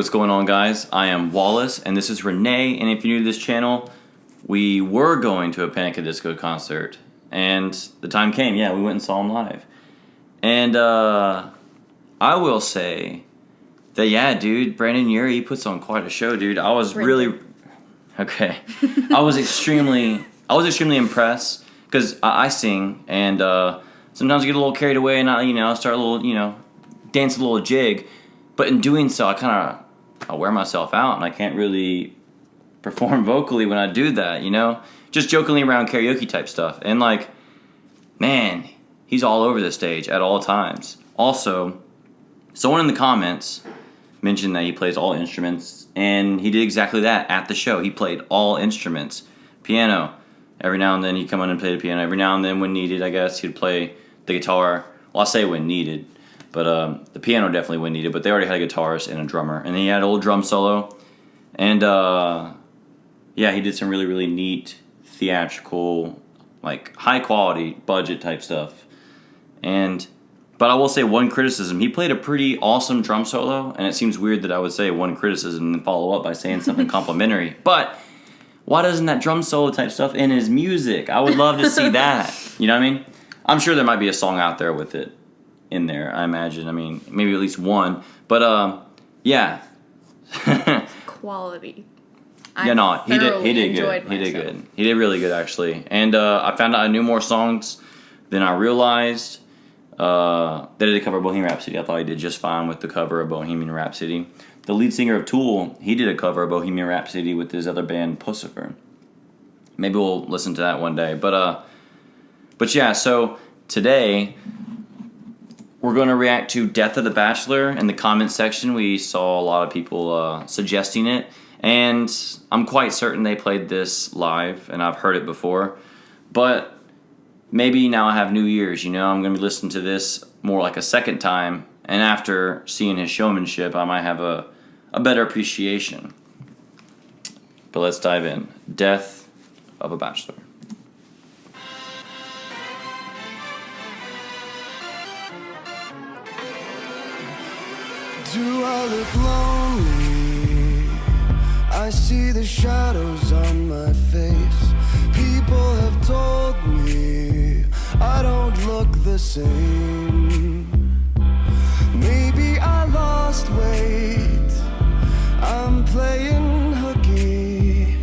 what's going on, guys? I am Wallace, and this is Renee, and if you're new to this channel, we were going to a Panic at Disco concert, and the time came, we went and saw him live. And I will say that, dude, Brandon Urie, he puts on quite a show, dude. I was extremely impressed, because I sing, and sometimes I get a little carried away, and I start a little, dance a little jig. But in doing so, I wear myself out, and I can't really perform vocally when I do that, Just jokingly around karaoke type stuff. And, man, he's all over the stage at all times. Also, someone in the comments mentioned that he plays all instruments, and he did exactly that at the show. He played all instruments. Piano. Every now and then he'd come on and play the piano. Every now and then when needed, I guess, he'd play the guitar. Well, I say when needed. But the piano definitely when needed. But they already had a guitarist and a drummer. And then he had an old drum solo. And, he did some really, really neat, theatrical, high-quality, budget type stuff. But I will say one criticism. He played a pretty awesome drum solo. And it seems weird that I would say one criticism and follow up by saying something complimentary. But why doesn't that drum solo type stuff in his music? I would love to see that. You know what I mean? I'm sure there might be a song out there with it in there, I imagine. I mean, maybe at least one. But, Quality. He did good. He did good. He did really good, actually. And I found out I knew more songs than I realized. They did a cover of Bohemian Rhapsody. I thought he did just fine with the cover of Bohemian Rhapsody. The lead singer of Tool, he did a cover of Bohemian Rhapsody with his other band, Pussifer. Maybe we'll listen to that one day. But so today we're going to react to Death of the Bachelor. In the comment section, we saw a lot of people suggesting it. And I'm quite certain they played this live, and I've heard it before. But maybe now I have new ears, I'm going to be listening to this more like a second time. And after seeing his showmanship, I might have a better appreciation. But let's dive in. Death of a Bachelor. Do I look lonely? I see the shadows on my face. People have told me I don't look the same. Maybe I lost weight. I'm playing hooky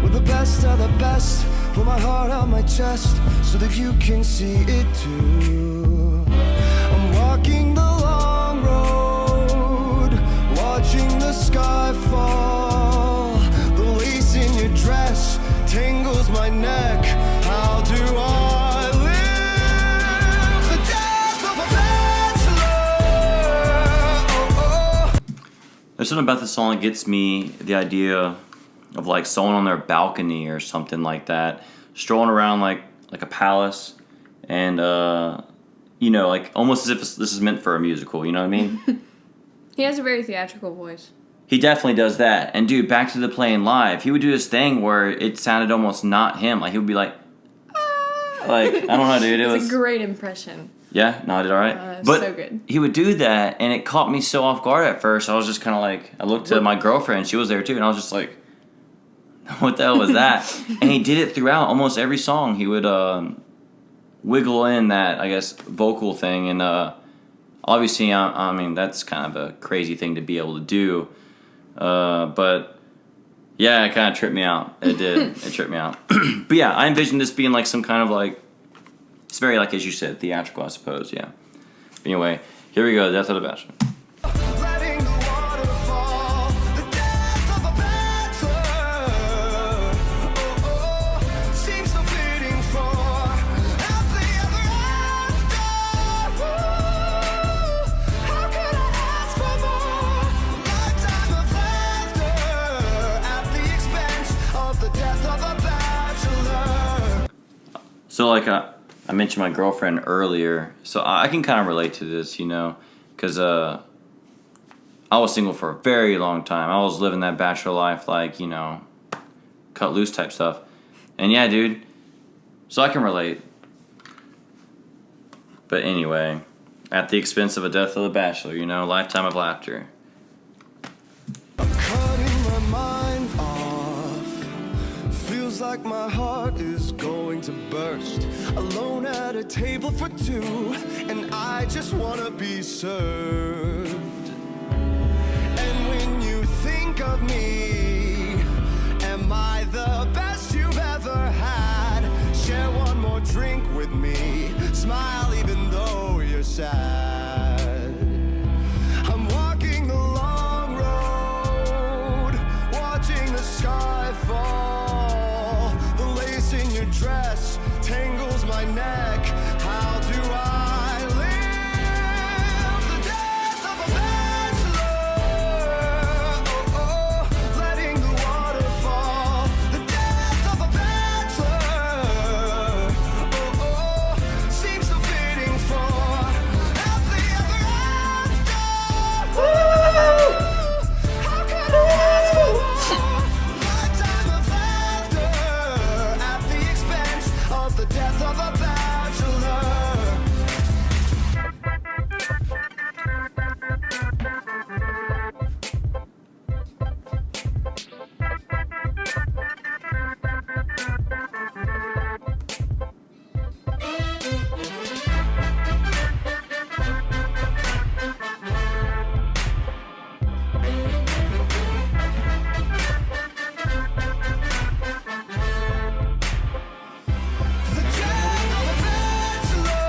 with the best of the best. Put my heart on my chest so that you can see it too. I'm walking the long road, watching the sky fall. The lace in your dress tangles my neck. How do I live the death of a bachelor? There's something about this song that gets me the idea of someone on their balcony or something like that, strolling around like a palace, and almost as if this is meant for a musical. You know what I mean? He has a very theatrical voice. He definitely does that. And dude, back to the playing live, he would do this thing where it sounded almost not him. He would be like, I don't know, dude. It was a great impression. Yeah, no, I did all right. But so good. He would do that, and it caught me so off guard at first. I was just kind of I looked at my girlfriend, she was there too, and I was just like, what the hell was that? And he did it throughout almost every song. He would wiggle in that, I guess, vocal thing, and obviously, I mean, that's kind of a crazy thing to be able to do. But yeah, it kind of tripped me out. It did. It tripped me out. But yeah, I envisioned this being some kind of it's very as you said, theatrical, I suppose. Yeah. But anyway, here we go. Death of the Bachelor. Letting the water fall, the death of a bachelor. Seems so fitting for every other after. How could I ask for more? Lifetime of laughter at the expense of the death of a bachelor. So I mentioned my girlfriend earlier, so I can kind of relate to this, because I was single for a very long time. I was living that bachelor life, cut loose type stuff. And yeah, dude, so I can relate. But anyway, at the expense of a death of the bachelor, lifetime of laughter. feels like my heart is going to burst. Alone at a table for two, and I just wanna be served. And when you think of me, am I the best you've ever had? Share one more drink with me, smile even though you're sad. I'm walking the long road, watching the sky fall. The lace in your dress tangles my neck. How do I live the death of a bachelor? Oh, oh, letting the water fall. The death of a bachelor. Oh, oh, seems so fitting for happily ever after. Woo! How can I ask for more? Lifetime of laughter at the expense of the death of a bachelor. The death of a bachelor.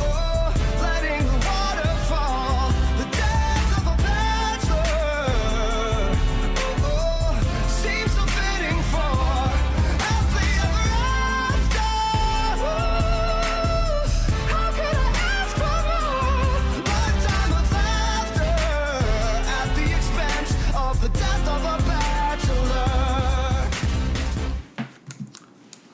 Oh, oh, letting the water fall. The death of a bachelor. Oh, oh, seems so fitting for happily ever after. How could I ask for more? Lifetime of laughter at the expense of the death of a bachelor.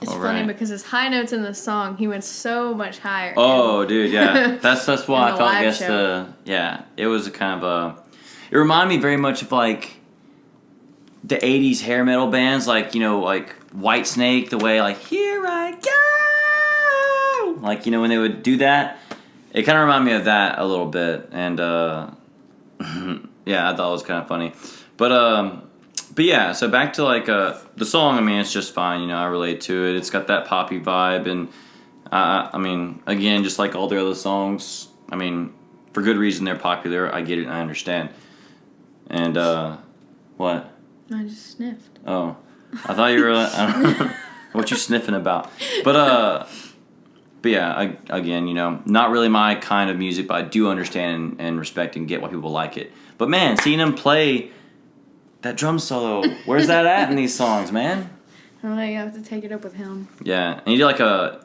It's All funny right. because his high notes in the song, he went so much higher. Oh, dude, yeah. That's why In I the felt, I live guess, show. it was a kind of a, it reminded me very much of, like, the 80s hair metal bands, like, you know, like White Snake, the way, like, here I go! Like, you know, when they would do that, it kind of reminded me of that a little bit, and, yeah, I thought it was kind of funny. But yeah, so back to, like, the song, I mean, it's just fine, you know, I relate to it. It's got that poppy vibe, and, I mean, again, just like all the other songs, I mean, for good reason they're popular. I get it, I understand. And, what? I just sniffed. Oh, I thought you were, I don't know what you sniffing about. But yeah, again, you know, not really my kind of music, but I do understand and respect and get why people like it. But man, seeing him play that drum solo, where's that at in these songs, man? I don't know, you have to take it up with him. Yeah, and he did a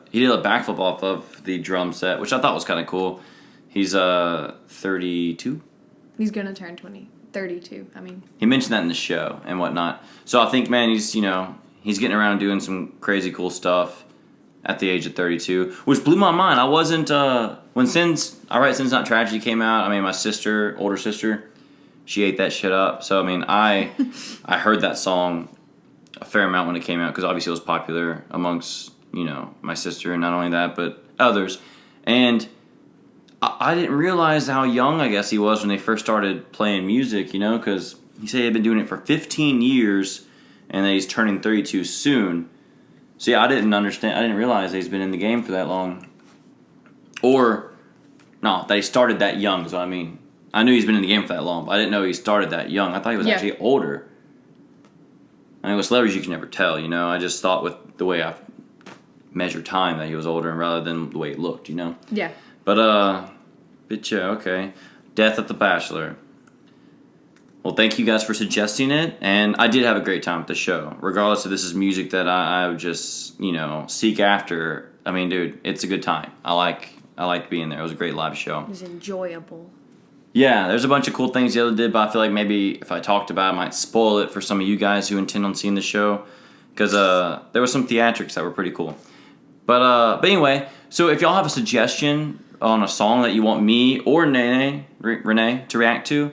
backflip off of the drum set, which I thought was kind of cool. He's 32. He's gonna turn 32. I mean, He mentioned that in the show and whatnot. So I think, man, he's getting around doing some crazy cool stuff at the age of 32, which blew my mind. I wasn't when Sin's Not Tragedy came out. I mean, my older sister, she ate that shit up. So I mean, I heard that song a fair amount when it came out because obviously it was popular amongst, you know, my sister, and not only that but others. And I didn't realize how young I guess he was when they first started playing music, you know, because he said he had been doing it for 15 years and that he's turning 32 soon. So yeah, I didn't realize that he's been in the game for that long. Or, no, that he started that young, so I mean, I knew he's been in the game for that long, but I didn't know he started that young. I thought he was actually older. I mean, with celebrities, you can never tell, you know. I just thought with the way I measure time that he was older rather than the way he looked, you know. yeah. But yeah, okay. Death of the Bachelor. Well, thank you guys for suggesting it, and I did have a great time at the show. Regardless if this is music that I would just, you know, seek after. I mean, dude, it's a good time. I liked being there. It was a great live show. It was enjoyable. Yeah, there's a bunch of cool things the other did, but I feel like maybe if I talked about it, I might spoil it for some of you guys who intend on seeing the show, because there was some theatrics that were pretty cool. But anyway, so if y'all have a suggestion on a song that you want me or Renee to react to,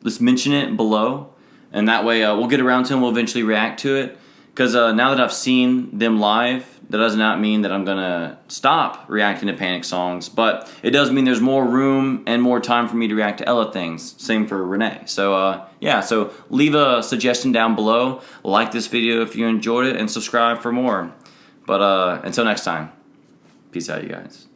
let's mention it below, and that way we'll get around to it and we'll eventually react to it. Because now that I've seen them live That does not mean that I'm gonna stop reacting to Panic songs, but it does mean there's more room and more time for me to react to Ella things. Same for Renee. So yeah, so leave a suggestion down below, like this video if you enjoyed it, and subscribe for more. But until next time, peace out, you guys.